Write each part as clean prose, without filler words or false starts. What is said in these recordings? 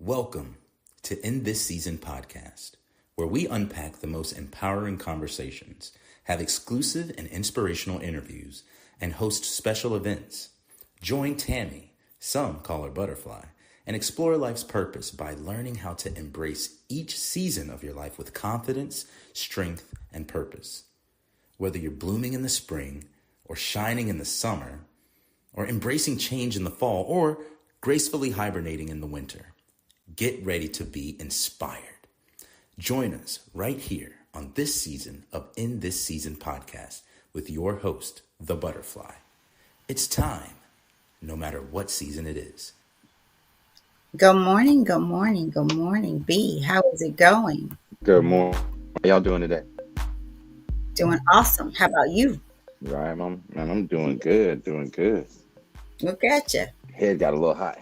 Welcome to In This Season podcast, where we unpack the most empowering conversations, have exclusive and inspirational interviews, and host special events. Join Tammy, some call her Butterfly, and explore life's purpose by learning how to embrace each season of your life with confidence, strength, and purpose. Whether you're blooming in the spring, or shining in the summer, or embracing change in the fall, or gracefully hibernating in the winter, get ready to be inspired. Join us right here on this season of In This Season podcast with your host, the Butterfly. It's time, no matter what season it is. Good morning, good morning, good morning, B. How is it going? Good morning. How y'all doing today? Doing awesome. How about you? Right, I'm doing good, doing good. Look at you. Head got a little hot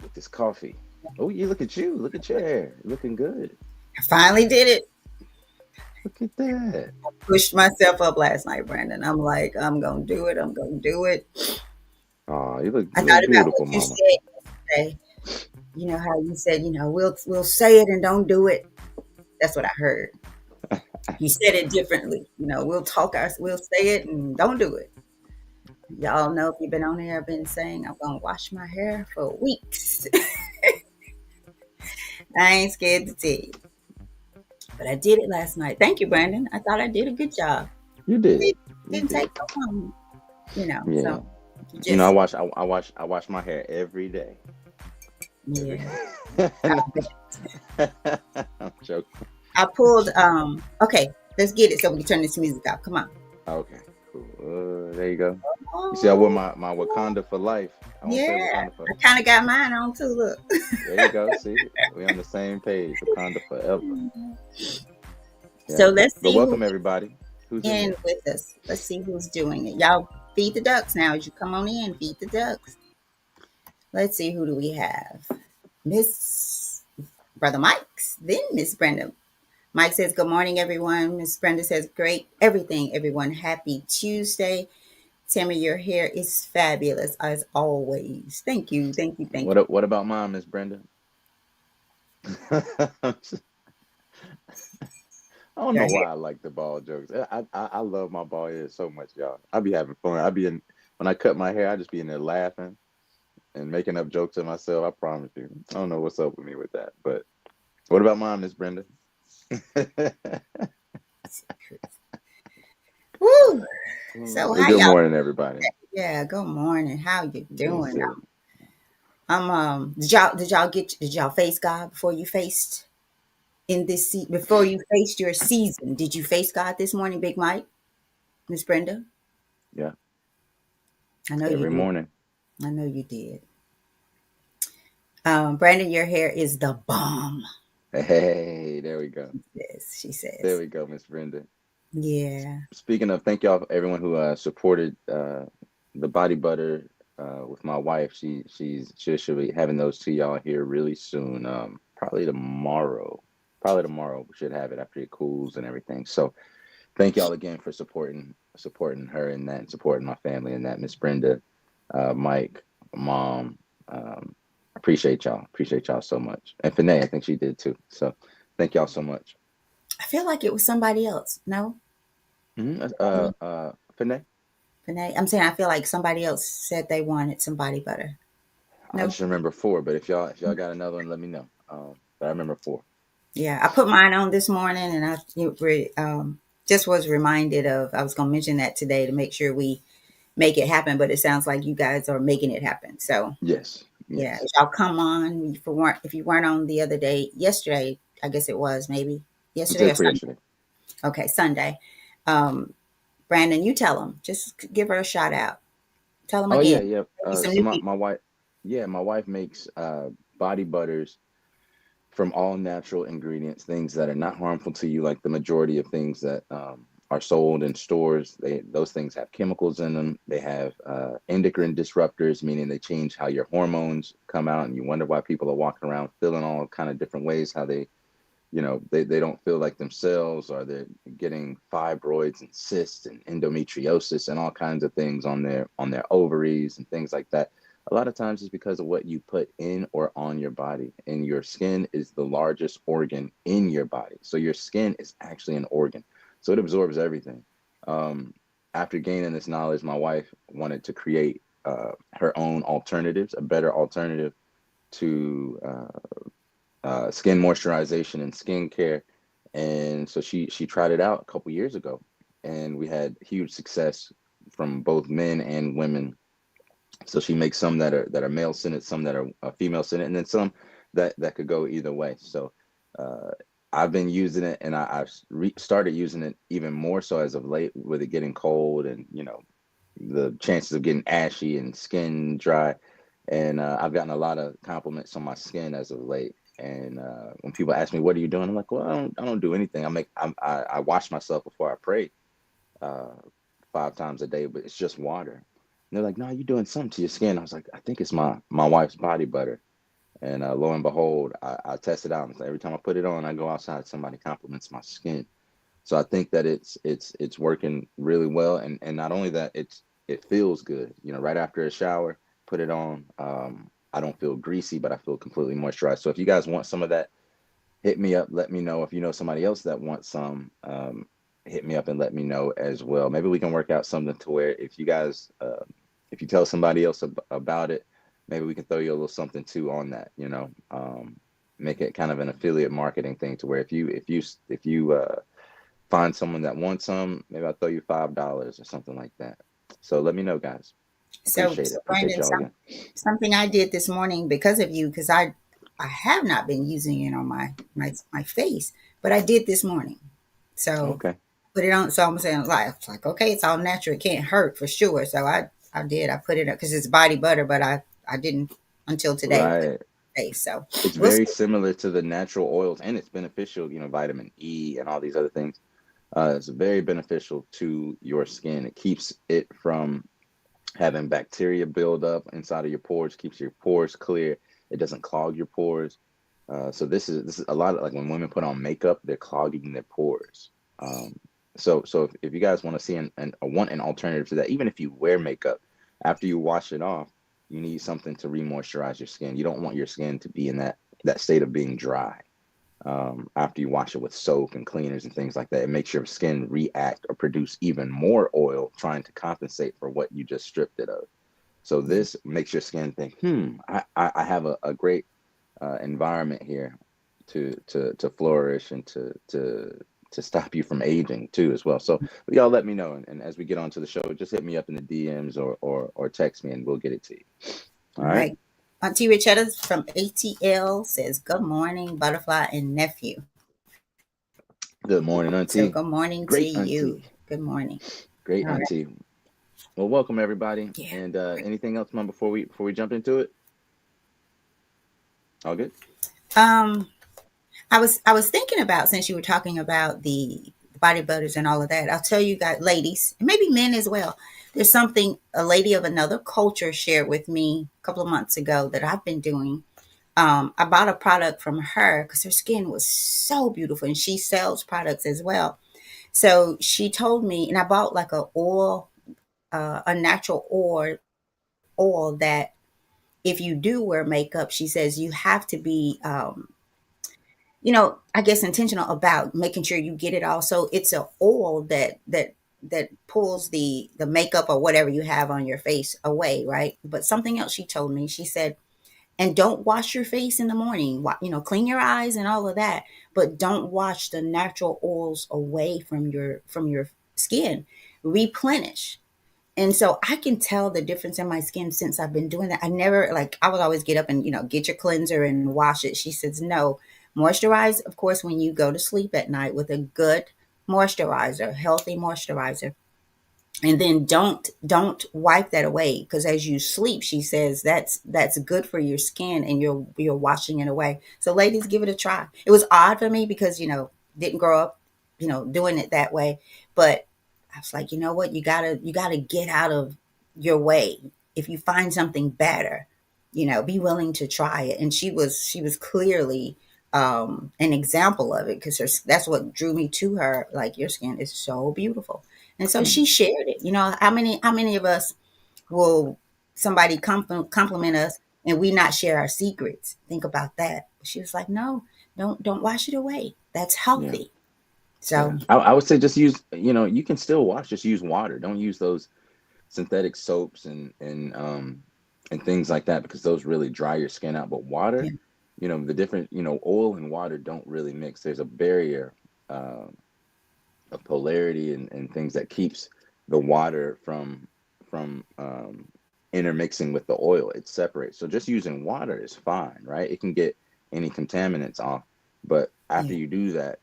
with this coffee. Oh, look at you. Look at your hair. Looking good. I finally did it. Look at that. I pushed myself up last night, Brandon. I'm like, I'm going to do it. I'm going to do it. Oh, you look I thought about beautiful, what you mama. said yesterday. You know how you said, we'll say it and don't do it. That's what I heard. You said it differently. We'll say it and don't do it. Y'all know if you've been on here, I've been saying I'm going to wash my hair for weeks. I ain't scared to tell you. But I did it last night. Thank you, Brandon. I thought I did a good job. You did. It didn't take so long. Yeah. So I wash my hair every day. Yeah. I'm joking. I pulled okay, let's get it so we can turn this music off. Come on. Okay, cool. There you go. You see, I wore my Wakanda for life. I kind of got mine on too. Look. There you go. See, we're on the same page. Wakanda forever. Yeah. So let's see. But welcome everybody who's in with us. Let's see who's doing it. Y'all feed the ducks now. As you come on in, feed the ducks. Let's see, who do we have? Miss Brother Mike's, then Miss Brenda. Mike says, good morning, everyone. Miss Brenda says, great everything, everyone. Happy Tuesday. Tammy, your hair is fabulous as always. Thank you. What about mine, Miss Brenda? I don't know why I like the bald jokes. I love my bald head so much, y'all. I be having fun. When I cut my hair, I just be in there laughing and making up jokes to myself. I promise you. I don't know what's up with me with that. But what about mine, Miss Brenda? Woo! So how good morning, everybody. Yeah, good morning. How you doing? Did y'all face God before you faced before you faced your season? Did you face God this morning, Big Mike? Miss Brenda? Yeah. I know every morning. I know you did. Brandon, your hair is the bomb. Hey, there we go. Yes, she says. There we go, Miss Brenda. Yeah. Speaking of, thank y'all everyone who supported the body butter with my wife. She'll be having those to y'all here really soon. Probably tomorrow. We should have it after it cools and everything. So thank y'all again for supporting her in that, and supporting my family in that. Miss Brenda, Mike, Mom, appreciate y'all so much. And Finay, I think she did too. So thank y'all so much. I feel like it was somebody else. No? Mm-hmm. Finay? I'm saying I feel like somebody else said they wanted some body butter. No? I just remember 4, but if y'all got another one, let me know. But I remember 4. Yeah, I put mine on this morning, and I just was reminded of, I was going to mention that today to make sure we make it happen, but it sounds like you guys are making it happen. So yes. Yeah, if y'all come on, if you weren't on the other day, yesterday, I guess it was maybe yesterday or Sunday. Yesterday. Okay, Sunday. Brandon, you tell them. Just give her a shout out. Tell them again. Yeah. So my wife makes body butters from all natural ingredients, things that are not harmful to you, like the majority of things that are sold in stores. Those things have chemicals in them. They have endocrine disruptors, meaning they change how your hormones come out, and you wonder why people are walking around feeling all kind of different ways, how they don't feel like themselves, or they're getting fibroids and cysts and endometriosis and all kinds of things on their ovaries and things like that. A lot of times it's because of what you put in or on your body. And your skin is the largest organ in your body. So your skin is actually an organ. So it absorbs everything. Um, After gaining this knowledge, my wife wanted to create her own alternatives, a better alternative to skin moisturization and skincare. And so she tried it out a couple years ago, and we had huge success from both men and women. So she makes some that are male scented, some that are female scented, and then some that could go either way. So uh, I've been using it, and I've started using it even more so as of late, with it getting cold, and the chances of getting ashy and skin dry. And I've gotten a lot of compliments on my skin as of late. And when people ask me, "What are you doing?" I'm like, "Well, I don't do anything. I wash myself before I pray, uh, 5 times a day, but it's just water." And they're like, "No, you're doing something to your skin." I was like, "I think it's my wife's body butter." And lo and behold, I test it out. And every time I put it on, I go outside, somebody compliments my skin. So I think that it's working really well. And not only that, it feels good. Right after a shower, put it on. I don't feel greasy, but I feel completely moisturized. So if you guys want some of that, hit me up. Let me know. If you know somebody else that wants some, hit me up and let me know as well. Maybe we can work out something to where if you tell somebody else about it, maybe we can throw you a little something too on that. Make it kind of an affiliate marketing thing to where if you find someone that wants some, maybe I'll throw you $5 or something like that. So let me know, guys. Appreciate it. So Appreciate Brandon, y'all again. something I did this morning because of you, because I have not been using it on my face, but I did this morning. So Okay. put it on. So I'm saying it's like okay, it's all natural. It can't hurt for sure. So I did. I put it up because it's body butter, but I didn't until today put it Right. on my face. So It's we'll very see. similar to the natural oils, and it's beneficial, vitamin E and all these other things. It's very beneficial to your skin. It keeps it from having bacteria build up inside of your pores, keeps your pores clear. It doesn't clog your pores. So this is a lot of, like, when women put on makeup, they're clogging their pores. Um, so if you guys want to see want an alternative to that, even if you wear makeup, after you wash it off, you need something to re-moisturize your skin. You don't want your skin to be in that state of being dry. After you wash it with soap and cleaners and things like that, it makes your skin react or produce even more oil, trying to compensate for what you just stripped it of. So this makes your skin think, I have a great environment here to flourish and to stop you from aging too as well. So y'all let me know, and as we get onto the show, just hit me up in the DMs or text me, and we'll get it to you. All All right. right. Auntie Richetta from ATL says, "Good morning, butterfly and nephew." Good morning, So Auntie. good morning to Great you. Auntie. Good morning. Great All right. Auntie. Well, welcome everybody. Yeah. And anything else, Mom, before we jump into it? All good. Um, I was thinking about, since you were talking about the body butters and all of that, I'll tell you guys, ladies, and maybe men as well. There's something a lady of another culture shared with me a couple of months ago that I've been doing. I bought a product from her because her skin was so beautiful, and she sells products as well. So she told me, and I bought like a natural oil that if you do wear makeup, she says you have to be I guess intentional about making sure you get it all. So it's a oil that pulls the makeup or whatever you have on your face away, right? But something else she told me, she said, and don't wash your face in the morning. Clean your eyes and all of that, but don't wash the natural oils away from your skin. Replenish. And so I can tell the difference in my skin since I've been doing that. I never, like, I would always get up and, get your cleanser and wash it. She says, no, moisturize, of course, when you go to sleep at night with a good moisturizer, healthy moisturizer. And then don't wipe that away, because as you sleep, she says that's good for your skin, and you're washing it away. So ladies, give it a try. It was odd for me because didn't grow up doing it that way, but I was like, you know what, you gotta get out of your way. If you find something better, be willing to try it. And she was clearly an example of it, because that's what drew me to her. Like, your skin is so beautiful. And so Hmm. she shared it. How many of us will somebody compliment us and we not share our secrets. Think about that. She was like, no, don't wash it away. That's Yeah. healthy. Yeah. So I would say just use, you can still wash, just use water. Don't use those synthetic soaps and things like that, because those really dry your skin out. But water, yeah, the different, oil and water don't really mix. There's a barrier um, of polarity and things that keeps the water from intermixing with the oil. It separates. So just using water is fine, right? It can get any contaminants off. But after yeah, you do that,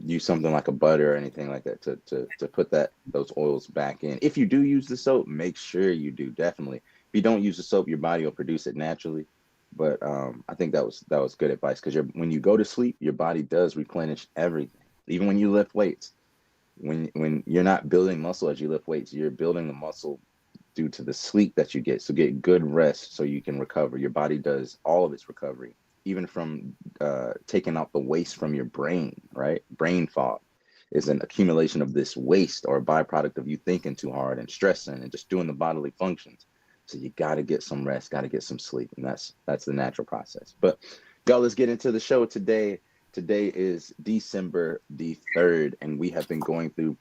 use something like a butter or anything like that to put those oils back in. If you do use the soap, make sure you do, definitely. If you don't use the soap, your body will produce it naturally. But I think that was good advice, because when you go to sleep, your body does replenish everything. Even when you lift weights, when you're not building muscle as you lift weights, you're building the muscle due to the sleep that you get. So get good rest so you can recover. Your body does all of its recovery, even from taking out the waste from your brain, right? Brain fog is an accumulation of this waste, or a byproduct of you thinking too hard and stressing and just doing the bodily functions. So you got to get some rest, got to get some sleep, and that's the natural process. But y'all, let's get into the show today. Today is December the 3rd, and we have been going through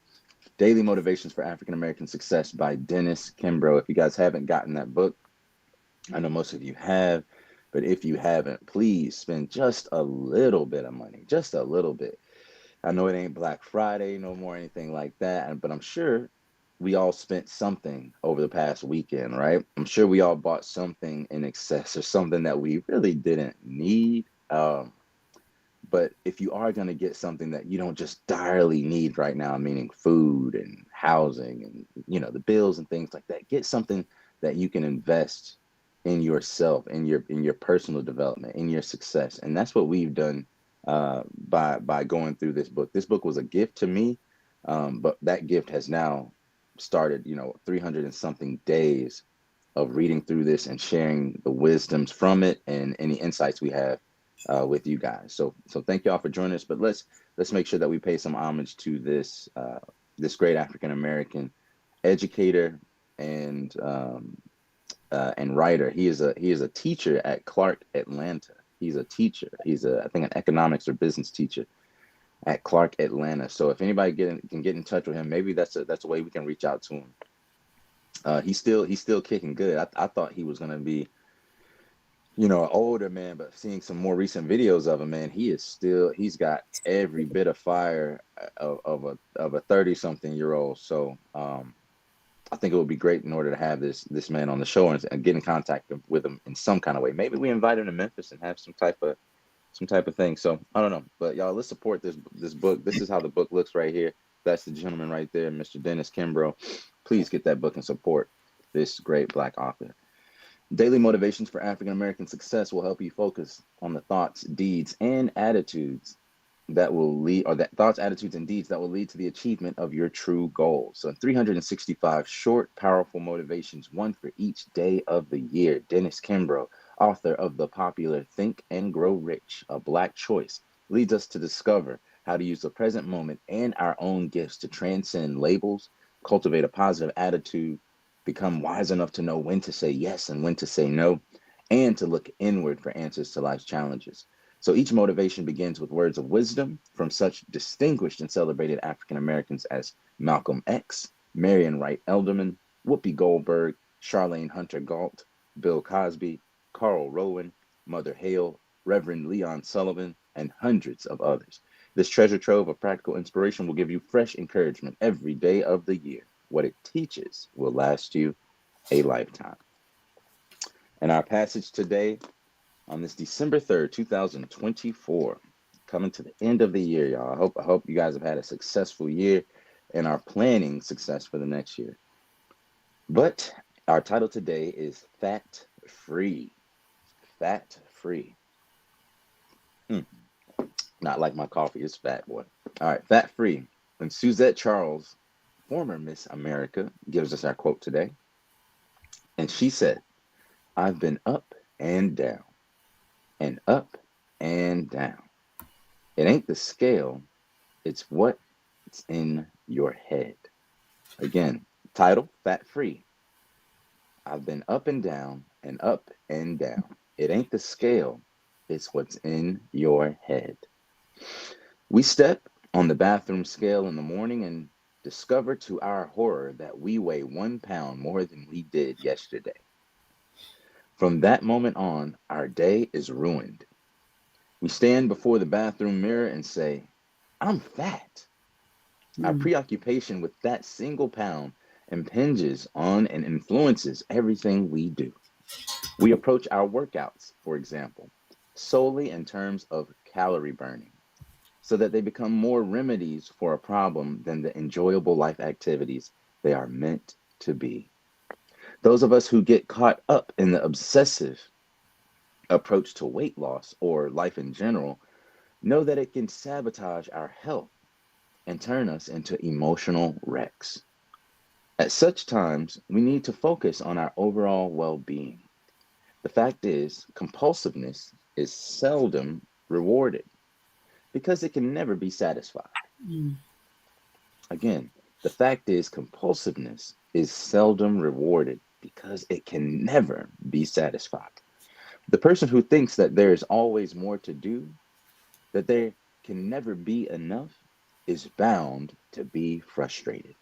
Daily Motivations for African American Success by Dennis Kimbro. If you guys haven't gotten that book, I know most of you have, but if you haven't, please spend just a little bit of money, just a little bit. I know it ain't Black Friday no more, anything like that, but I'm sure we all spent something over the past weekend, right? I'm sure we all bought something in excess, or something that we really didn't need. But if you are going to get something that you don't just direly need right now, meaning food and housing and the bills and things like that, get something that you can invest in yourself, in your personal development, in your success. And that's what we've done by going through this book. This book was a gift to me, but that gift has now started 300 and something days of reading through this and sharing the wisdoms from it and any insights we have with you guys. So thank y'all for joining us. But let's make sure that we pay some homage to this great African American educator and writer. He is a teacher at Clark Atlanta. He's a teacher. He's I think an economics or business teacher at Clark Atlanta. So if anybody can get in touch with him, maybe that's a way we can reach out to him. He's still kicking good. I thought he was gonna be an older man, but seeing some more recent videos of him, man, he's got every bit of fire of a 30-something-year-old. So I think it would be great in order to have this man on the show and get in contact with him in some kind of way. Maybe we invite him to Memphis and have some type of thing. So I don't know, but y'all, let's support this book. This is how the book looks right here. That's the gentleman right there, Mr. Dennis Kimbro. Please get that book and support this great Black author. Daily Motivations for African American Success will help you focus on the thoughts, deeds, and attitudes that will lead, or that thoughts, attitudes, and deeds that will lead to the achievement of your true goals. So 365 short, powerful motivations, one for each day of the year. Dennis Kimbro, author of the popular Think and Grow Rich, A Black Choice, leads us to discover how to use the present moment and our own gifts to transcend labels, cultivate a positive attitude, become wise enough to know when to say yes and when to say no, and to look inward for answers to life's challenges. So each motivation begins with words of wisdom from such distinguished and celebrated African Americans as Malcolm X, Marion Wright Elderman, Whoopi Goldberg, Charlene Hunter Galt, Bill Cosby, Carl Rowan, Mother Hale, Reverend Leon Sullivan, and hundreds of others. This treasure trove of practical inspiration will give you fresh encouragement every day of the year. What it teaches will last you a lifetime. And our passage today on this December 3rd, 2024, coming to the end of the year, y'all. I hope you guys have had a successful year and are planning success for the next year. But our title today is Fat Free. Fat Free. Not like my coffee, it's fat, boy. All right, Fat Free. When Suzette Charles, former Miss America, gives us our quote today. And she said, "I've been up and down and up and down. It ain't the scale, it's what's in your head." Again, title, Fat Free. I've been up and down and up and down. It ain't the scale, it's what's in your head. We step on the bathroom scale in the morning and discover to our horror that we weigh 1 pound more than we did yesterday. From that moment on, our day is ruined. We stand before the bathroom mirror and say, I'm fat. Our Mm. preoccupation with that single pound impinges on and influences everything we do. We approach our workouts, for example, solely in terms of calorie burning, so that they become more remedies for a problem than the enjoyable life activities they are meant to be. Those of us who get caught up in the obsessive approach to weight loss or life in general know that it can sabotage our health and turn us into emotional wrecks. At such times, we need to focus on our overall well being. The fact is, compulsiveness is seldom rewarded because it can never be satisfied. Mm. Again, the fact is, compulsiveness is seldom rewarded because it can never be satisfied. The person who thinks that there is always more to do, that there can never be enough, is bound to be frustrated.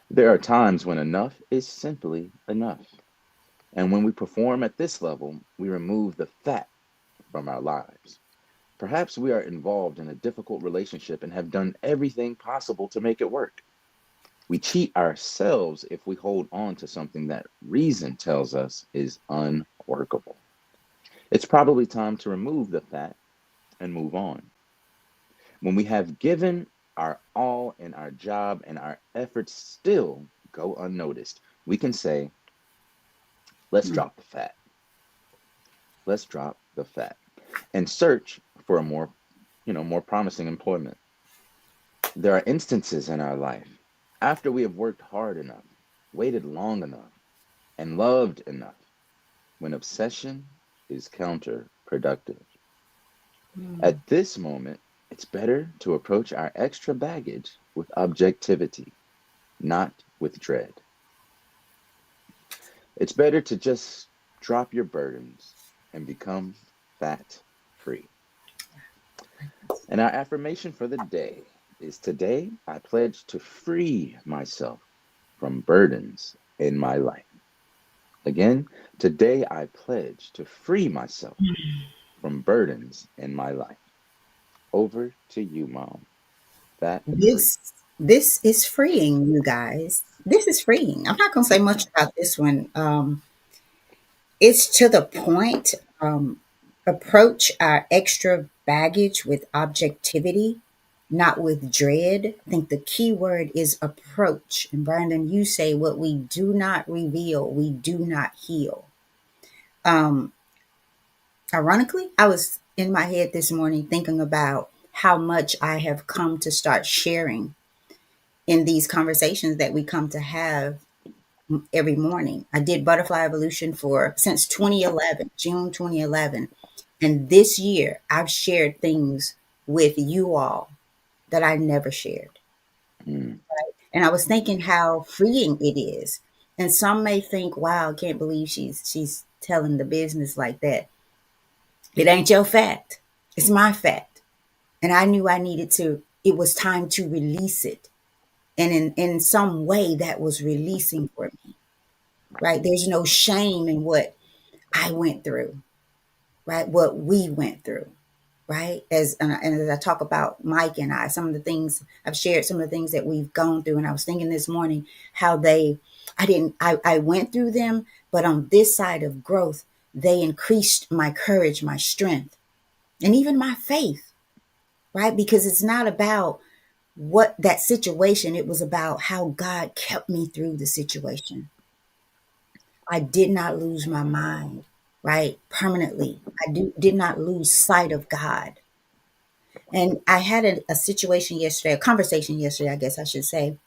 There are times when enough is simply enough. And when we perform at this level, we remove the fat from our lives. Perhaps we are involved in a difficult relationship and have done everything possible to make it work. We cheat ourselves if we hold on to something that reason tells us is unworkable. It's probably time to remove the fat and move on. When we have given our all in our job and our efforts still go unnoticed, we can say, let's Mm. drop the fat. Let's drop the fat and search for a more promising employment. There are instances in our life after we have worked hard enough, waited long enough, and loved enough when obsession is counterproductive. Mm. At this moment, it's better to approach our extra baggage with objectivity, not with dread. It's better to just drop your burdens and become fat free. And our affirmation for the day is today I pledge to free myself from burdens in my life. Again, today I pledge to free myself from burdens in my life. Over to you, Mom. Fat free. This is freeing, you guys. This is freeing. I'm not gonna say much about this one. It's to the point. Approach our extra baggage with objectivity, not with dread. I think the key word is approach. And Brandon, you say what we do not reveal, we do not heal. Um, Ironically, I was in my head this morning thinking about how much I have come to start sharing in these conversations that we come to have every morning. I did Butterfly Evolution for since 2011, June 2011. And this year, I've shared things with you all that I never shared. Mm, And I was thinking how freeing it is. And some may think, wow, I can't believe she's telling the business like that. It ain't your fact. It's my fact. And I knew I needed to, it was time to release it. And in some way that was releasing for me, right? There's no shame in what I went through, right? What we went through, right? And as I talk about Mike and I, some of the things I've shared, some of the things that we've gone through, and I was thinking this morning how I went through them, but on this side of growth, they increased my courage, my strength, and even my faith, right? Because it's not about what that situation, it was about how God kept me through the situation. I did not lose my mind, right? Permanently. Did not lose sight of God. And I had a situation yesterday, a conversation yesterday, I guess I should say,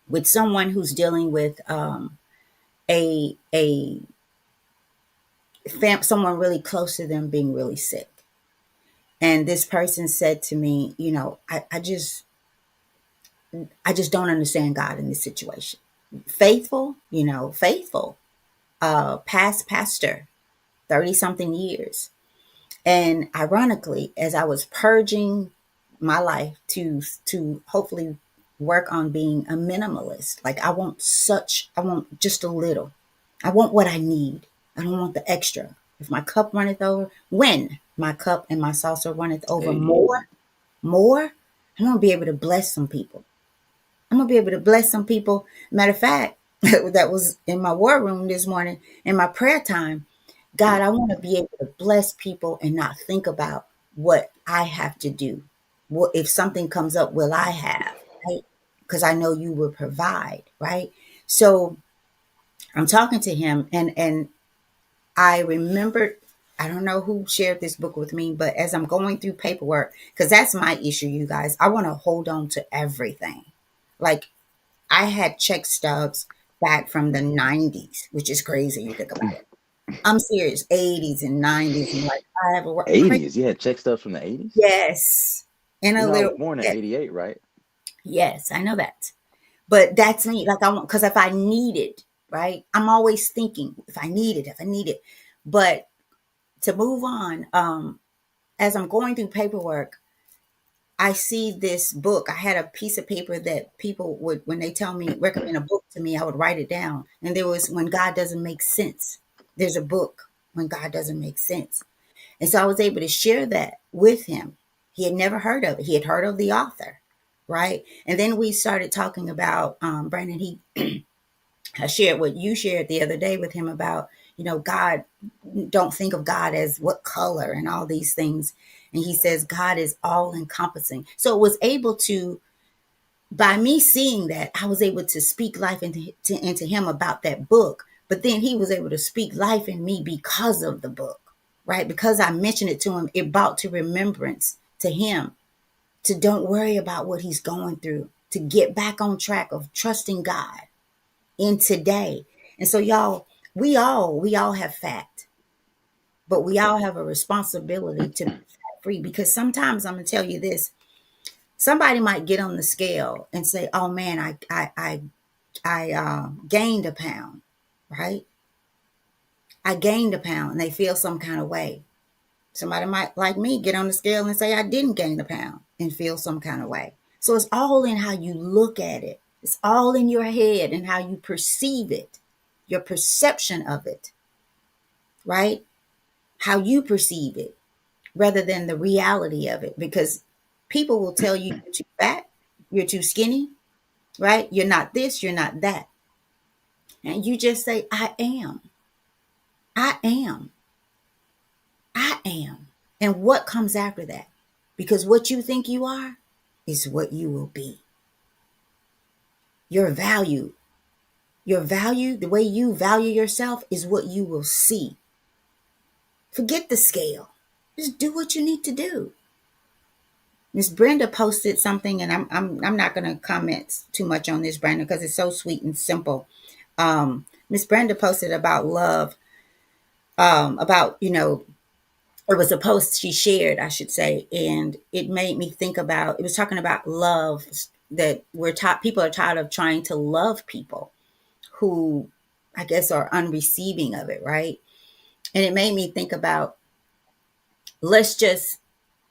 with someone who's dealing with a someone really close to them being really sick. And this person said to me, I just don't understand God in this situation. Faithful, faithful. past pastor, 30 something years. And ironically, as I was purging my life to hopefully work on being a minimalist, like I want just a little. I want what I need. I don't want the extra. If my cup runneth over, when my cup and my saucer runneth over Hey, more, I'm gonna be able to bless some people. I'm gonna be able to bless some people. Matter of fact, that was in my war room this morning in my prayer time. God, I want to be able to bless people and not think about what I have to do. What if something comes up, will I have, right? Because I know you will provide, right? So I'm talking to him and I remembered, I don't know who shared this book with me, but as I'm going through paperwork, because that's my issue, you guys, I want to hold on to everything. Like I had check stubs back from the 90s, which is crazy. You think about it. I'm serious, 80s and 90s, and like I have a crazy. 80s. You had check stubs from the 80s? Yes, and You a know, I little. was born in Yes, 88, right? yes, I know that. But that's me. Like I want, because if I need it, right, I'm always thinking if I need it. But to move on, as I'm going through paperwork, I see this book. I had a piece of paper that people would, when they tell me, recommend a book to me, I would write it down. And there was When God Doesn't Make Sense. There's a book, When God Doesn't Make Sense. And so I was able to share that with him. He had never heard of it. He had heard of the author, right? And then we started talking about, Brandon, I shared what you shared the other day with him about, God, don't think of God as what color and all these things. And he says God is all encompassing. So it was able to, by me seeing that, I was able to speak life into him about that book. But then he was able to speak life in me because of the book, right? Because I mentioned it to him, it brought to remembrance to him to don't worry about what he's going through, to get back on track of trusting God in today. And so y'all, we all have fat, but we all have a responsibility to be fat free, because sometimes I'm gonna tell you this, somebody might get on the scale and say, oh man, I gained a pound, right? I gained a pound, and they feel some kind of way. Somebody might, like me, get on the scale and say I didn't gain a pound and feel some kind of way. So it's all in how you look at it. It's all in your head and how you perceive it, your perception of it, right? How you perceive it rather than the reality of it. Because people will tell you you're too fat, you're too skinny, right? You're not this, you're not that. And you just say, I am. I am. I am. And what comes after that? Because what you think you are is what you will be. Your value, the way you value yourself is what you will see. Forget the scale. Just do what you need to do. Miss Brenda posted something, and I'm not going to comment too much on this, Brenda, because it's so sweet and simple. Miss Brenda posted about love, about it was a post she shared, I should say, and it made me think about. It was talking about love, that we're taught. People are tired of trying to love people who, I guess, are unreceiving of it, right? And it made me think about, let's just,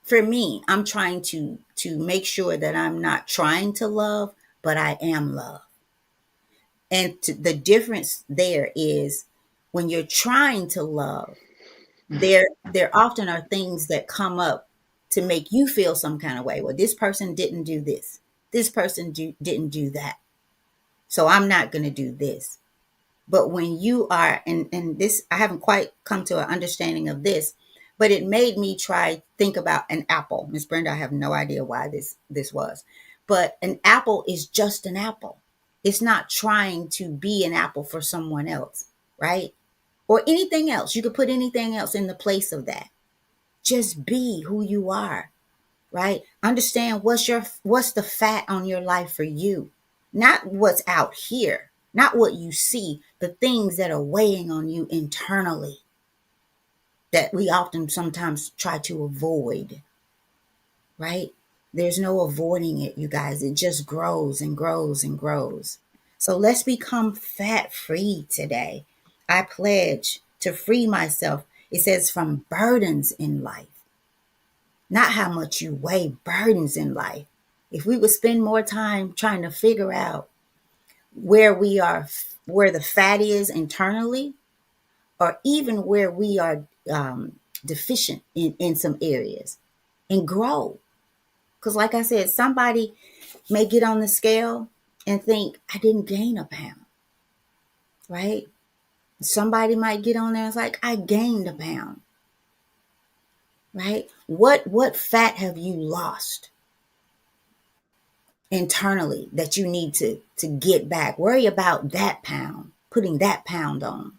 for me, I'm trying to make sure that I'm not trying to love, but I am love. And the difference there is, when you're trying to love, there often are things that come up to make you feel some kind of way. Well, this person didn't do this. This person didn't do that. So I'm not going to do this. But when you are, and this, I haven't quite come to an understanding of this, but it made me try think about an apple. Miss Brenda, I have no idea why this was, but an apple is just an apple. It's not trying to be an apple for someone else, right? Or anything else. You could put anything else in the place of that. Just be who you are, right? Understand what's the fat on your life for you, not what's out here, not what you see, the things that are weighing on you internally that we often sometimes try to avoid, right? There's no avoiding it, you guys. It just grows and grows and grows. So let's become fat free today. I pledge to free myself. It says from burdens in life, not how much you weigh, burdens in life. If we would spend more time trying to figure out where we are, where the fat is internally, or even where we are deficient in some areas, and grow. Because, like I said, somebody may get on the scale and think, I didn't gain a pound, right? Somebody might get on there and it's like, I gained a pound, right? What fat have you lost internally that you need to get back? Worry about that pound, putting that pound on.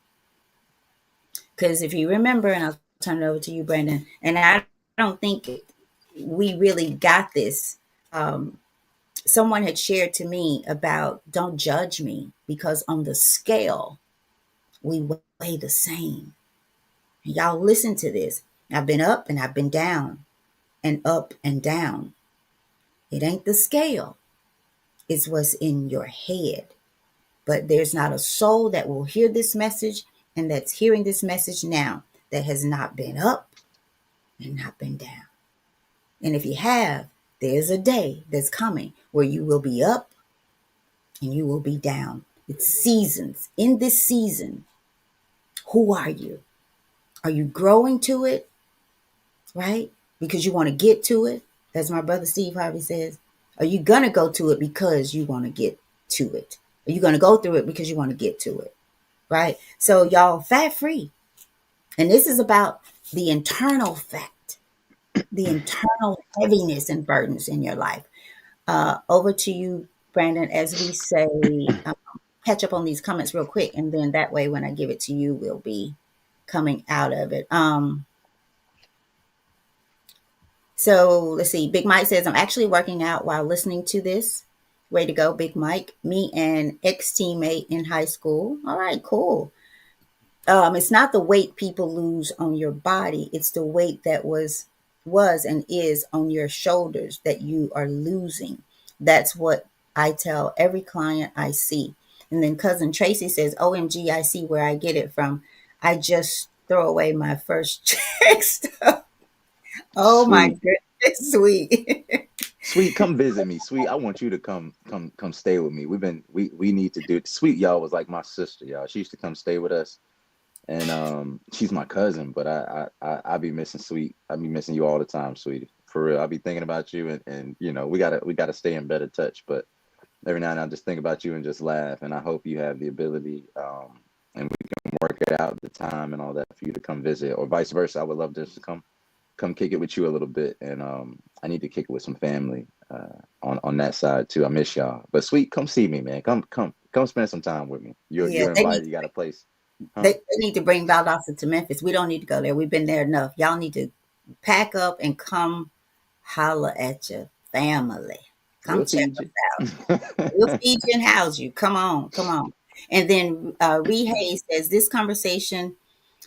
Because if you remember, and I'll turn it over to you, Brandon, and I don't think we really got this. Someone had shared to me about don't judge me because on the scale, we weigh the same. And y'all listen to this. I've been up and I've been down and up and down. It ain't the scale, it's what's in your head. But there's not a soul that will hear this message and that's hearing this message now that has not been up and not been down. And if you have, there's a day that's coming where you will be up and you will be down. It's seasons. In this season, who are you? Are you growing to it, right? Because you want to get to it, as my brother Steve Harvey says. Are you going to go to it because you want to get to it? Are you going to go through it because you want to get to it, right? So y'all, fat free. And this is about the internal fat, the internal heaviness and burdens in your life. Over to you, Brandon, as we say, catch up on these comments real quick. And then that way, when I give it to you, we'll be coming out of it. So let's see. Big Mike says, I'm actually working out while listening to this. Way to go, Big Mike. Me and ex-teammate in high school. All right, cool. It's not the weight people lose on your body. It's the weight that was and is on your shoulders that you are losing. That's what I tell every client I see. And then cousin Tracy says, OMG, I see where I get it from. I just throw away my first check stuff. Oh Sweet. my goodness, sweet. Sweet, come visit me. Sweet, I want you to come stay with me. We need to do it. Sweet, y'all, was like my sister, y'all. She used to come stay with us. And she's my cousin, but I be missing Sweet. I be missing you all the time, Sweetie. For real. I be thinking about you and you know, we gotta stay in better touch. But every now and then I just think about you and just laugh. And I hope you have the ability and we can work it out, the time and all that for you to come visit, or vice versa. I would love just to come kick it with you a little bit. And I need to kick it with some family on that side too. I miss y'all. But Sweet, come see me, man. Come spend some time with me. You're invited. You got a place. Huh? They need to bring Valdosta to Memphis. We don't need to go there. We've been there enough. Y'all need to pack up and come holler at your family. Come check us out. We'll feed you and house you. Come on. And then Ree Hayes says, this conversation,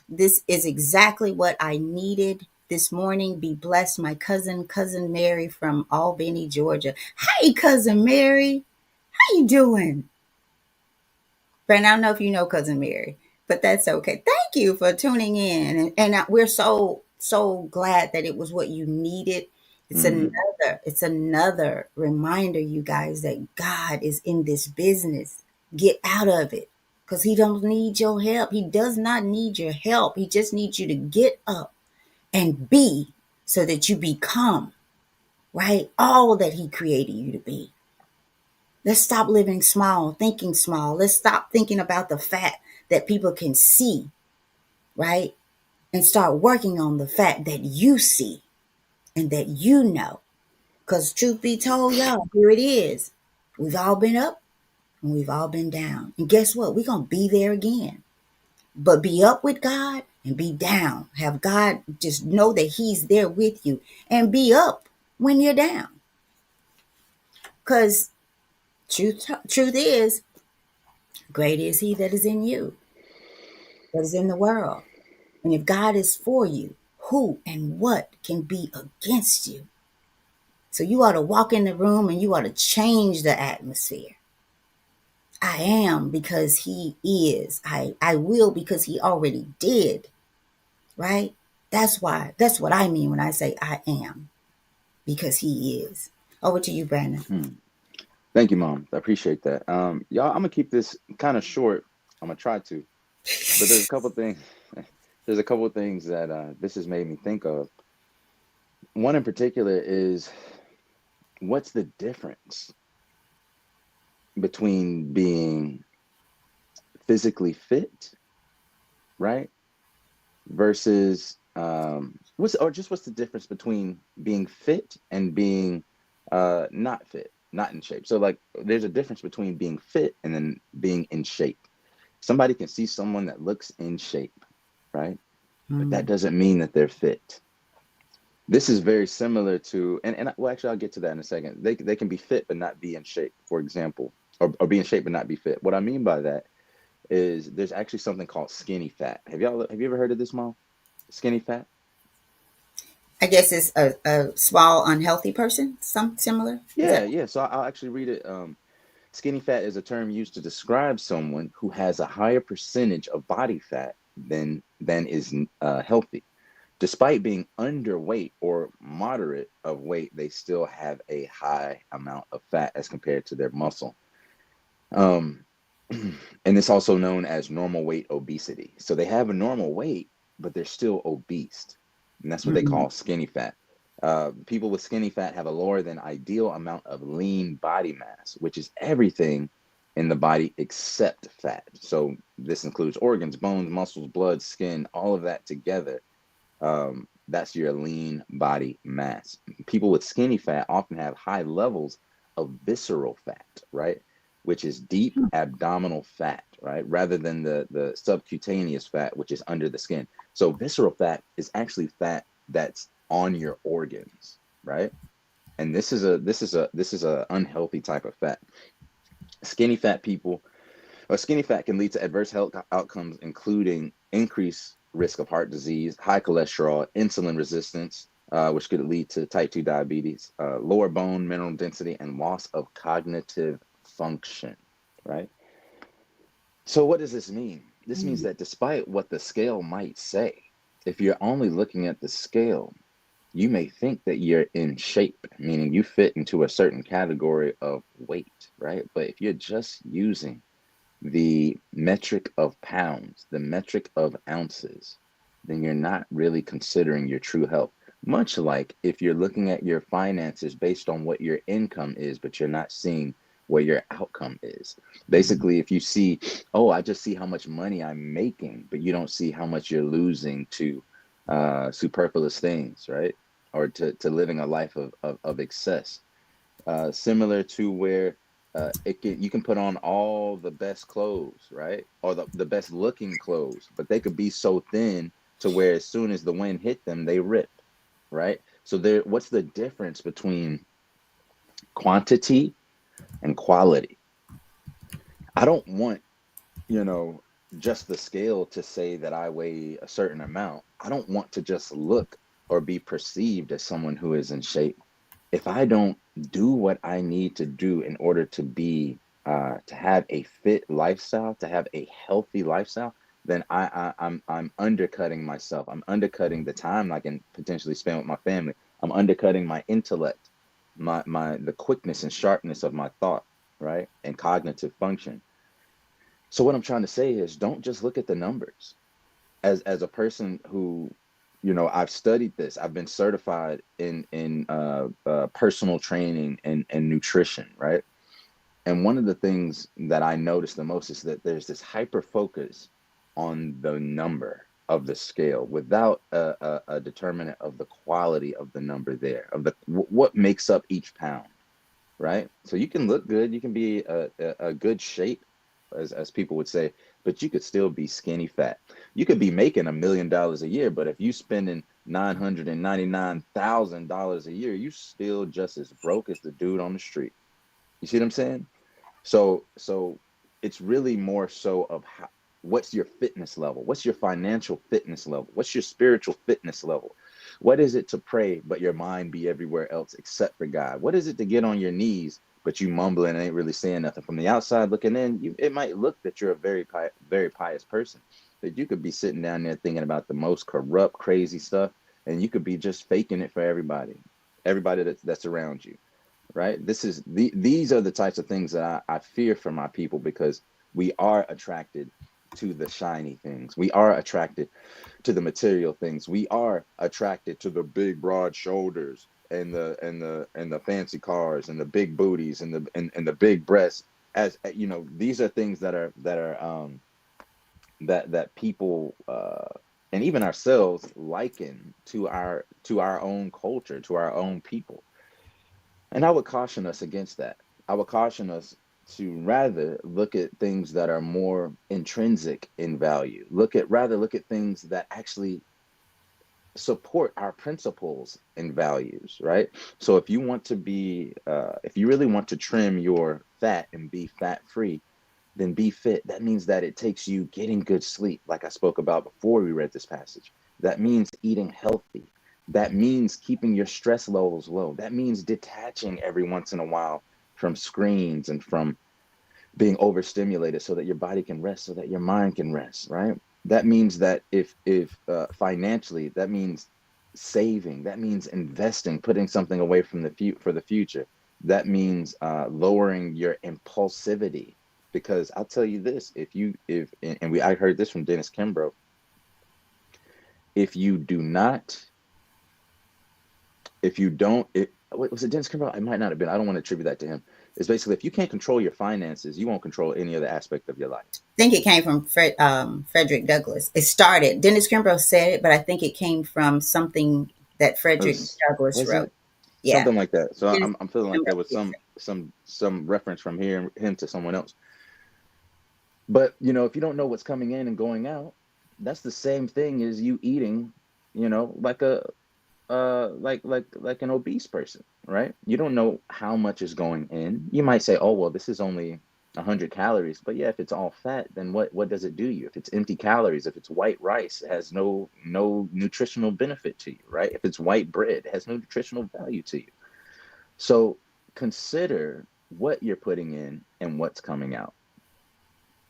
this is exactly what I needed this morning. Be blessed, my cousin Mary from Albany, Georgia. Hey, cousin Mary. How you doing? Brandon, I don't know if you know cousin Mary, but that's okay. Thank you for tuning in. And we're so glad that it was what you needed. It's another reminder, you guys, that God is in this business. Get out of it, because he don't need your help. He does not need your help. He just needs you to get up and be, so that you become, right, all that he created you to be. Let's stop living small, thinking small. Let's stop thinking about the fat that people can see, right? And start working on the fact that you see and that you know. Because truth be told, y'all, here it is. We've all been up and we've all been down. And guess what? We're going to be there again. But be up with God and be down. Have God just know that he's there with you. And be up when you're down. Because truth is, great is he that is in you, that is in the world. And if God is for you, who and what can be against you? So you ought to walk in the room and you ought to change the atmosphere. I am because he is. I will because he already did. Right? That's what I mean when I say I am because he is. Over to you, Brandon. Thank you, Mom. I appreciate that. Y'all, I'm gonna keep this kind of short. I'm gonna try to, but there's a couple things. There's a couple things that this has made me think of. One in particular is what's the difference between being physically fit, right, versus what's the difference between being fit and being not fit, not in shape. So like, there's a difference between being fit and then being in shape. Somebody can see someone that looks in shape, right? But that doesn't mean that they're fit. This is very similar to, and well, actually, I'll get to that in a second. They can be fit but not be in shape, for example, or be in shape but not be fit. What I mean by that is there's actually something called skinny fat. Have you ever heard of this, Mom? Skinny fat? I guess it's a small, unhealthy person. Some similar. Is Yeah, that? yeah. So I'll actually read it. Skinny fat is a term used to describe someone who has a higher percentage of body fat than is healthy. Despite being underweight or moderate of weight, they still have a high amount of fat as compared to their muscle. Um, and it's also known as normal weight obesity. So they have a normal weight, but they're still obese. And that's what they Mm. call skinny fat. People with skinny fat have a lower than ideal amount of lean body mass, which is everything in the body except fat. So this includes organs, bones, muscles, blood, skin, all of that together. That's your lean body mass. People with skinny fat often have high levels of visceral fat, right? Which is deep abdominal fat, right? Rather than the subcutaneous fat, which is under the skin. So visceral fat is actually fat that's on your organs, right? And this is a unhealthy type of fat. Skinny fat people Skinny fat can lead to adverse health outcomes, including increased risk of heart disease, high cholesterol, insulin resistance, which could lead to type 2 diabetes, lower bone mineral density, and loss of cognitive function, right? So, what does this mean? This means that despite what the scale might say, if you're only looking at the scale, you may think that you're in shape, meaning you fit into a certain category of weight, right? But if you're just using the metric of pounds, the metric of ounces, then you're not really considering your true health. Much like if you're looking at your finances based on what your income is, but you're not seeing what your outcome is. Basically, if you see, oh, I just see how much money I'm making, but you don't see how much you're losing to superfluous things, right? Or to living a life of excess. Similar to where you can put on all the best clothes, right? Or the best looking clothes, but they could be so thin to where as soon as the wind hit them, they rip, right? So what's the difference between quantity and quality? I don't want, you know, just the scale to say that I weigh a certain amount. I don't want to just look or be perceived as someone who is in shape. If I don't do what I need to do in order to have a fit lifestyle, to have a healthy lifestyle, then I'm undercutting myself. I'm undercutting the time I can potentially spend with my family. I'm undercutting my intellect, my the quickness and sharpness of my thought, right? And cognitive function. So what I'm trying to say is don't just look at the numbers. As a person who, I've studied this. I've been certified in personal training and nutrition, right? And one of the things that I noticed the most is that there's this hyper focus on the number of the scale without a determinant of the quality of the number there, of what makes up each pound, right? So you can look good, you can be a good shape, as people would say, but you could still be skinny fat. You could be making $1 million a year, but if you spending $999,000 a year, you still just as broke as the dude on the street. You see what I'm saying? So it's really more so of what's your fitness level? What's your financial fitness level? What's your spiritual fitness level? What is it to pray, but your mind be everywhere else except for God? What is it to get on your knees, but you mumbling and ain't really saying nothing. From the outside looking in, it might look that you're a very pious person, but you could be sitting down there thinking about the most corrupt, crazy stuff, and you could be just faking it for everybody that's around you, right? These are the types of things that I fear for my people, because we are attracted to the shiny things. We are attracted to the material things. We are attracted to the big broad shoulders and the fancy cars and the big booties and the big breasts. As you know, these are things that people and even ourselves liken to our own culture, to our own people. And I would caution us against that. I would caution us to rather look at things that are more intrinsic in value. Look at things that actually support our principles and values, right? So if you really want to trim your fat and be fat free, then be fit. That means that it takes you getting good sleep, like I spoke about before we read this passage. That means eating healthy. That means keeping your stress levels low. That means detaching every once in a while from screens and from being overstimulated, so that your body can rest, so that your mind can rest, right? That means that if financially, that means saving, that means investing, putting something away from for the future. That means lowering your impulsivity, because I'll tell you this: if and we I heard this from Dennis Kimbro. If you do not, if you don't, was it Dennis Kimbro? It might not have been. I don't want to attribute that to him. It's basically, if you can't control your finances, you won't control any other aspect of your life. I think it came from Frederick Douglass. It started. Dennis Kimbro said it, but I think it came from something that Frederick Douglass Was wrote. it Yeah. something like that? So Dennis I'm feeling like Kimbro there was did say some reference from him to someone else. But if you don't know what's coming in and going out, that's the same thing as you eating, like a like an obese person, right? You don't know how much is going in. You might say, oh well, this is only 100 calories, but yeah, if it's all fat, then what does it do you? If it's empty calories, if it's white rice, it has no nutritional benefit to you, right? If it's white bread, it has no nutritional value to you. So consider what you're putting in and what's coming out.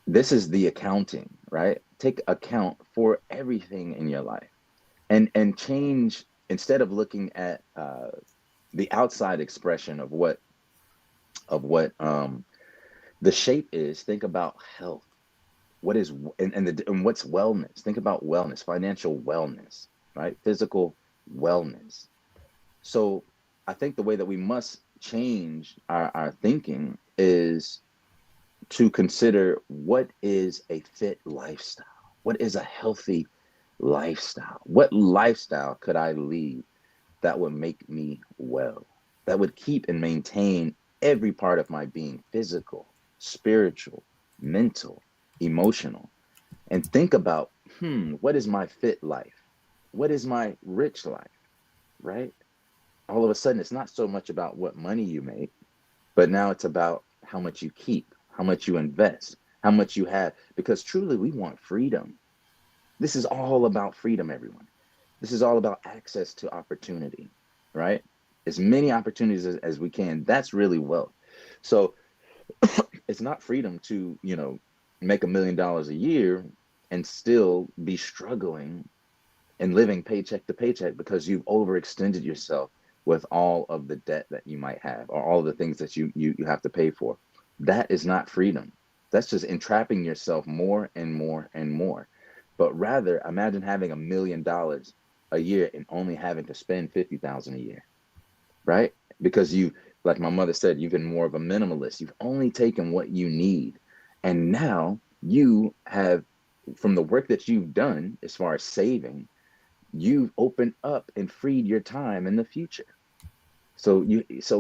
This is the accounting, right? Take account for everything in your life, and change, instead of looking at the outside expression of what the shape is. Think about health. What is and what's wellness? Think about wellness, financial wellness, right? Physical wellness. So I think the way that we must change our thinking is to consider, what is a fit lifestyle? What is a healthy lifestyle? What lifestyle could I lead that would make me well, that would keep and maintain every part of my being: physical, spiritual, mental, emotional? And think about, what is my fit life? What is my rich life, right? All of a sudden, it's not so much about what money you make, but now it's about how much you keep, how much you invest, how much you have, because truly we want freedom. This is all about freedom, everyone. This is all about access to opportunity, right? As many opportunities as we can. That's really wealth. So it's not freedom to, make $1 million a year and still be struggling and living paycheck to paycheck because you've overextended yourself with all of the debt that you might have, or all the things that you have to pay for. That is not freedom. That's just entrapping yourself more and more and more. But rather, imagine having $1 million a year and only having to spend 50,000 a year, right? Because like my mother said, you've been more of a minimalist. You've only taken what you need. And now you have, from the work that you've done as far as saving, you've opened up and freed your time in the future. So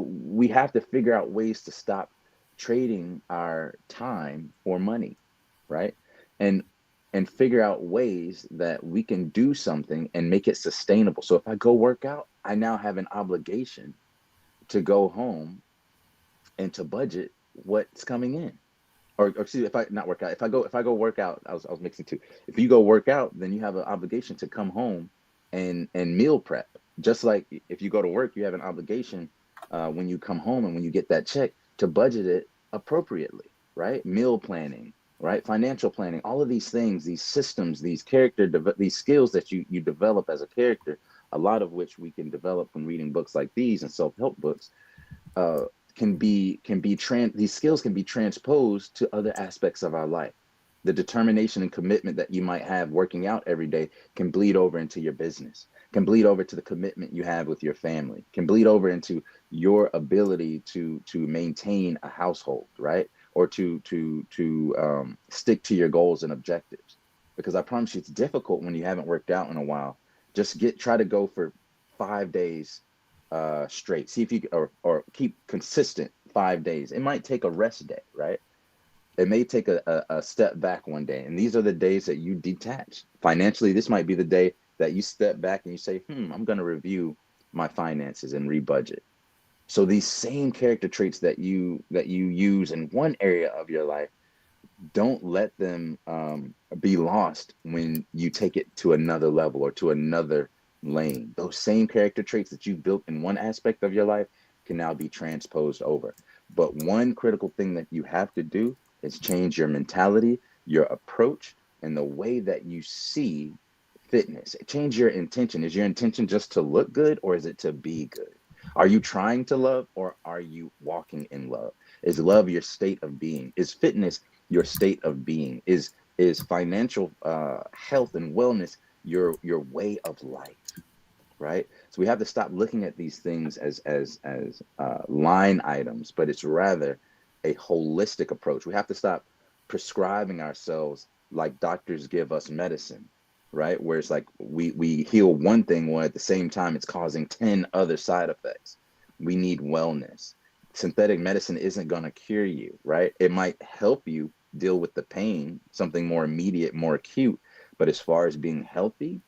we have to figure out ways to stop trading our time for money, right? And figure out ways that we can do something and make it sustainable. So if I go work out, I now have an obligation to go home and to budget what's coming in. Or excuse me, if I not work out, if I go work out, I was mixing two. If you go work out, then you have an obligation to come home and meal prep. Just like if you go to work, you have an obligation when you come home and when you get that check to budget it appropriately, right? Meal planning, right? Financial planning, all of these things, these systems, these these skills that you develop as a character, a lot of which we can develop from reading books like these and self-help books, uh, these skills can be transposed to other aspects of our life. The determination and commitment that you might have working out every day can bleed over into your business, can bleed over to the commitment you have with your family, can bleed over into your ability to maintain a household, right? Or to stick to your goals and objectives. Because I promise you, it's difficult when you haven't worked out in a while. Just try to go for 5 days straight. See if you or keep consistent 5 days. It might take a rest day, right? It may take a step back one day. And these are the days that you detach. Financially, this might be the day that you step back and you say, I'm going to review my finances and rebudget. So these same character traits that you use in one area of your life, don't let them be lost when you take it to another level or to another lane. Those same character traits that you've built in one aspect of your life can now be transposed over. But one critical thing that you have to do is change your mentality, your approach, and the way that you see fitness. Change your intention. Is your intention just to look good, or is it to be good? Are you trying to love, or are you walking in love? Is love your state of being? Is fitness your state of being? Is financial health and wellness your way of life? Right. So we have to stop looking at these things as line items, but it's rather a holistic approach. We have to stop prescribing ourselves like doctors give us medicine, right? Where it's like we heal one thing while at the same time it's causing 10 other side effects. We need wellness. Synthetic medicine isn't going to cure you, right? It might help you deal with the pain, something more immediate, more acute. But as far as being healthy,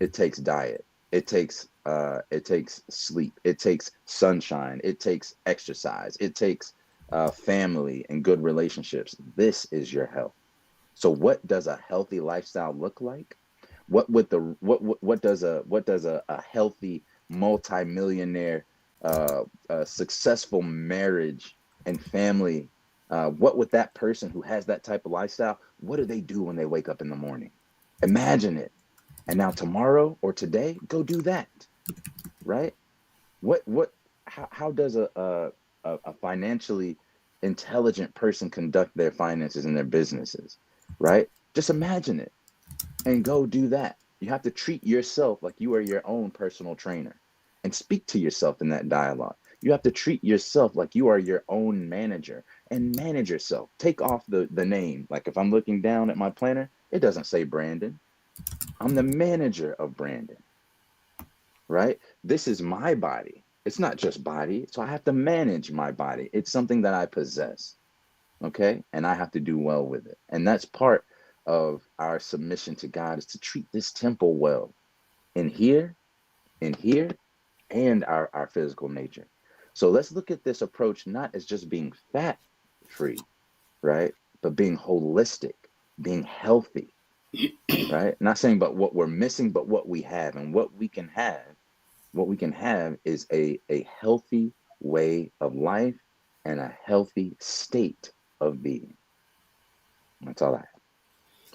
it takes diet. It takes sleep. It takes sunshine. It takes exercise. It takes family and good relationships. This is your health. So what does a healthy lifestyle look like? What does a healthy multimillionaire successful marriage and family, what would that person who has that type of lifestyle, what do they do when they wake up in the morning? Imagine it. And now tomorrow or today, go do that, right? What how does a financially intelligent person conduct their finances and their businesses, right? Just imagine it and go do that. You have to treat yourself like you are your own personal trainer and speak to yourself in that dialogue. You have to treat yourself like you are your own manager and manage yourself. Take off the name. Like if I'm looking down at my planner, it doesn't say Brandon. I'm the manager of Brandon, right? This is my body. It's not just body. So I have to manage my body. It's something that I possess, okay? And I have to do well with it. And that's part of our submission to God, is to treat this temple well in here, in here, and our physical nature. So let's look at this approach not as just being fat free, right? But being holistic, being healthy, right? Not saying about what we're missing, but what we have. And what we can have, is a healthy way of life and a healthy state of being. That's all I have.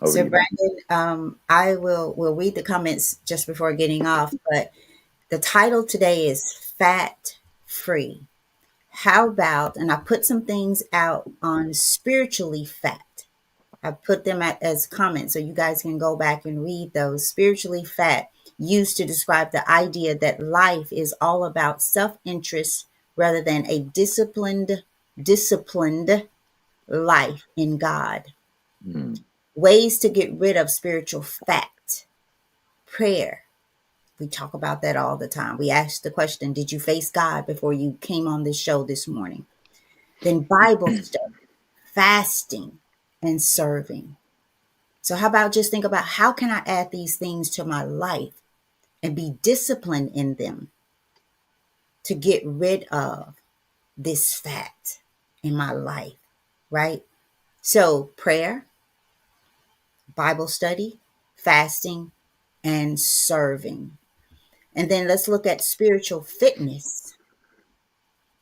Over to So you, man. Brandon, I will read the comments just before getting off, but the title today is Fat Free. How about, and I put some things out on spiritually fat. I put them as comments so you guys can go back and read those. Spiritually fat, used to describe the idea that life is all about self-interest rather than a disciplined life in God. Mm. Ways to get rid of spiritual fat. Prayer. We talk about that all the time. We ask the question, did you face God before you came on this show this morning? Then Bible study, fasting, and serving. So how about just think about, how can I add these things to my life and be disciplined in them to get rid of this fat in my life, right? So prayer, Bible study, fasting, and serving. And then let's look at spiritual fitness.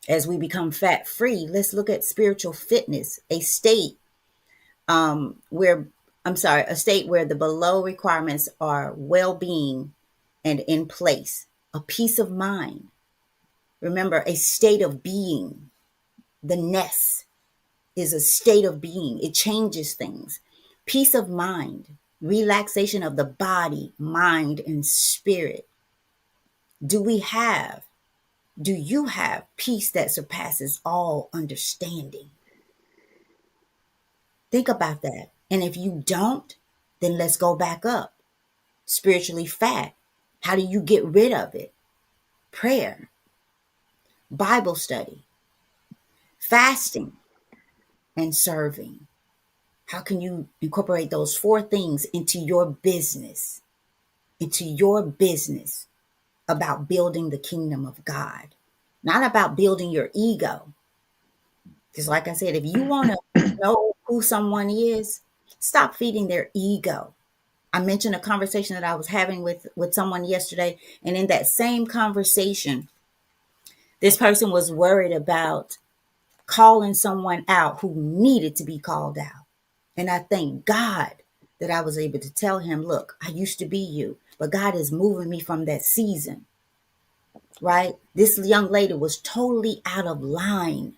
As we become fat free, let's look at spiritual fitness, a state where a state where the below requirements are well-being and in place, a peace of mind. Remember, a state of being. The ness is a state of being. It changes things. Peace of mind, relaxation of the body, mind, and spirit. Do you have peace that surpasses all understanding? Think about that. And if you don't, then let's go back up. Spiritually fat. How do you get rid of it? Prayer, Bible study, fasting, and serving. How can you incorporate those 4 things into your business? Into your business about building the kingdom of God, not about building your ego. Because like I said, if you want to know who someone is, stop feeding their ego. I mentioned a conversation that I was having with someone yesterday. And in that same conversation, this person was worried about calling someone out who needed to be called out. And I thank God that I was able to tell him, look, I used to be you, but God is moving me from that season, right? This young lady was totally out of line,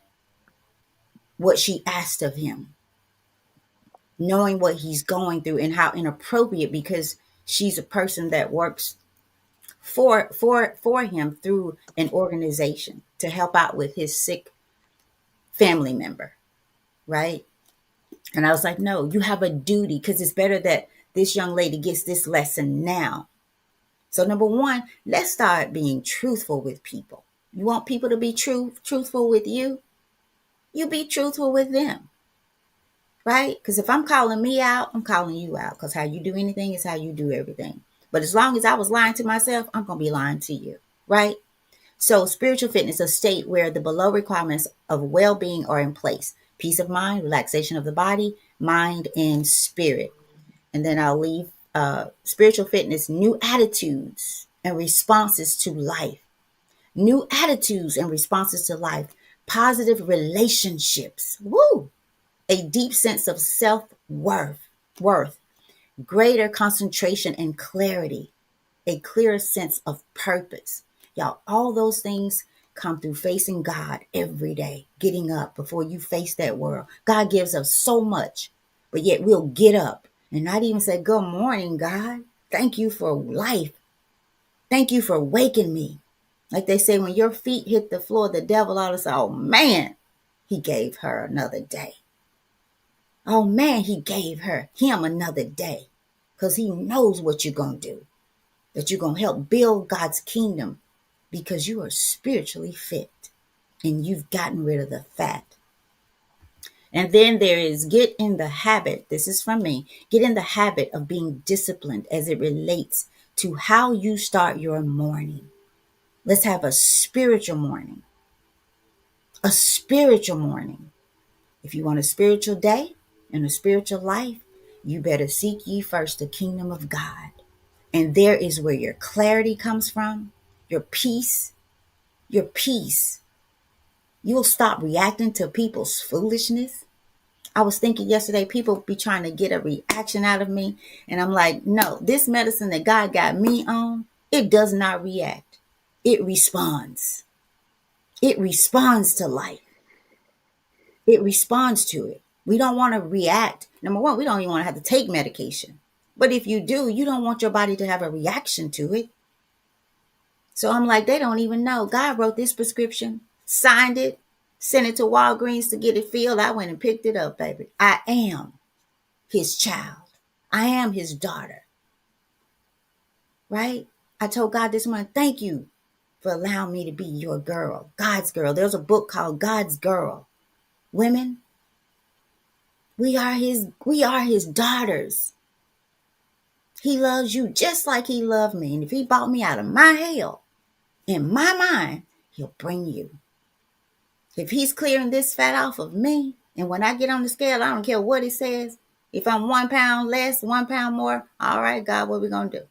what she asked of him, knowing what he's going through and how inappropriate, because she's a person that works for him through an organization to help out with his sick family member, right? And I was like, no, you have a duty, because it's better that this young lady gets this lesson now. So number 1, let's start being truthful with people. You want people to be truthful with you? You be truthful with them, right? Because if I'm calling me out, I'm calling you out, because how you do anything is how you do everything. But as long as I was lying to myself, I'm going to be lying to you, right? So spiritual fitness is a state where the below requirements of well-being are in place. Peace of mind, relaxation of the body, mind, and spirit. And then I'll leave spiritual fitness, new attitudes and responses to life. New attitudes and responses to life. Positive relationships. Woo! A deep sense of self-worth. Greater concentration and clarity. A clearer sense of purpose. Y'all, all those things come through facing God every day, getting up before you face that world. God gives us so much, but yet we'll get up and not even say, good morning, God. Thank you for life. Thank you for waking me. Like they say, when your feet hit the floor, the devil ought to say, oh man, he gave her another day. Oh man, he gave him another day, because he knows what you're going to do, that you're going to help build God's kingdom, because you are spiritually fit and you've gotten rid of the fat. And then there is get in the habit. This is from me. Get in the habit of being disciplined as it relates to how you start your morning. Let's have a spiritual morning. A spiritual morning. If you want a spiritual day and a spiritual life, you better seek ye first the kingdom of God. And there is where your clarity comes from, your peace. Your peace. You'll stop reacting to people's foolishness. I was thinking yesterday, people be trying to get a reaction out of me. And I'm like, no, this medicine that God got me on, it does not react. It responds. It responds to life. It responds to it. We don't want to react. Number 1, we don't even want to have to take medication. But if you do, you don't want your body to have a reaction to it. So I'm like, they don't even know. God wrote this prescription, signed it, sent it to Walgreens to get it filled. I went and picked it up, baby. I am his child. I am his daughter. Right? I told God this morning, thank you for allowing me to be your girl, God's girl. There's a book called God's Girl. Women, we are his daughters. He loves you just like he loved me. And if he bought me out of my hell, in my mind, he'll bring you. If he's clearing this fat off of me, and when I get on the scale, I don't care what it says. If I'm 1 pound less, 1 pound more, all right, God, what are we going to do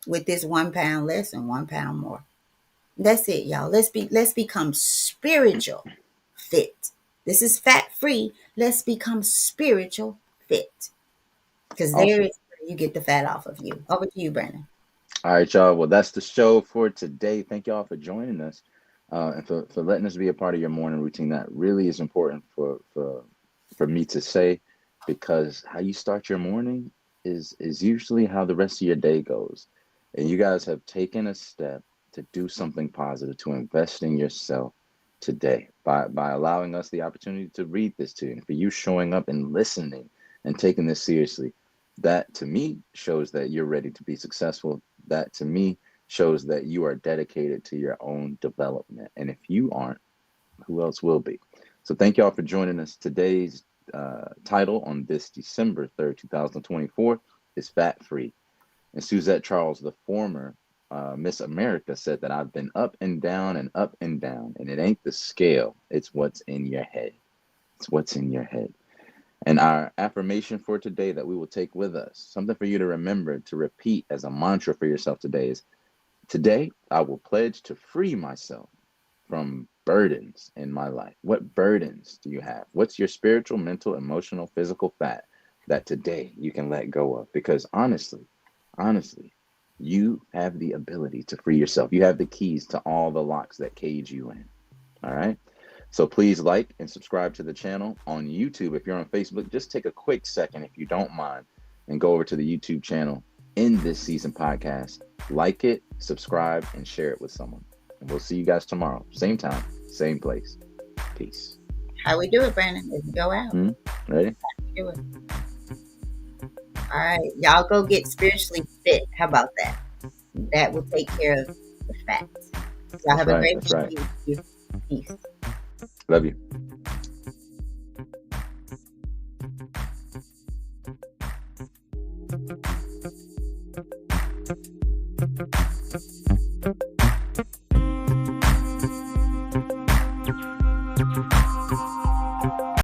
with this 1 pound less and 1 pound more? That's it, y'all. Let's become spiritual fit. This is fat free. Let's become spiritual fit. Because there Awesome. is where you get the fat off of you. Over to you, Brandon. All right, y'all. Well, that's the show for today. Thank y'all for joining us, and for letting us be a part of your morning routine. That really is important for me to say, because how you start your morning is usually how the rest of your day goes. And you guys have taken a step to do something positive, to invest in yourself today by allowing us the opportunity to read this to you, and for you showing up and listening and taking this seriously. That to me shows that you're ready to be successful. That to me shows that you are dedicated to your own development. And if you aren't, who else will be? So thank y'all for joining us. Today's title on this December 3rd, 2024 is Fat Free. And Suzette Charles, the former Miss America, said that I've been up and down and up and down. And it ain't the scale, it's what's in your head. It's what's in your head. And our affirmation for today that we will take with us, something for you to remember, to repeat as a mantra for yourself today, is today I will pledge to free myself from burdens in my life. What burdens do you have? What's your spiritual, mental, emotional, physical fat that today you can let go of? Because honestly, you have the ability to free yourself. You have the keys to all the locks that cage you in. All right. So please like and subscribe to the channel on YouTube. If you're on Facebook, just take a quick second, if you don't mind, and go over to the YouTube channel In This Season Podcast. Like it, subscribe, and share it with someone. And we'll see you guys tomorrow. Same time, same place. Peace. How we do it, Brandon? Is we go out. Ready? How we do it. All right. Y'all go get spiritually fit. How about that? That will take care of the fat. Y'all have a great week. Peace. Love you. Thank you.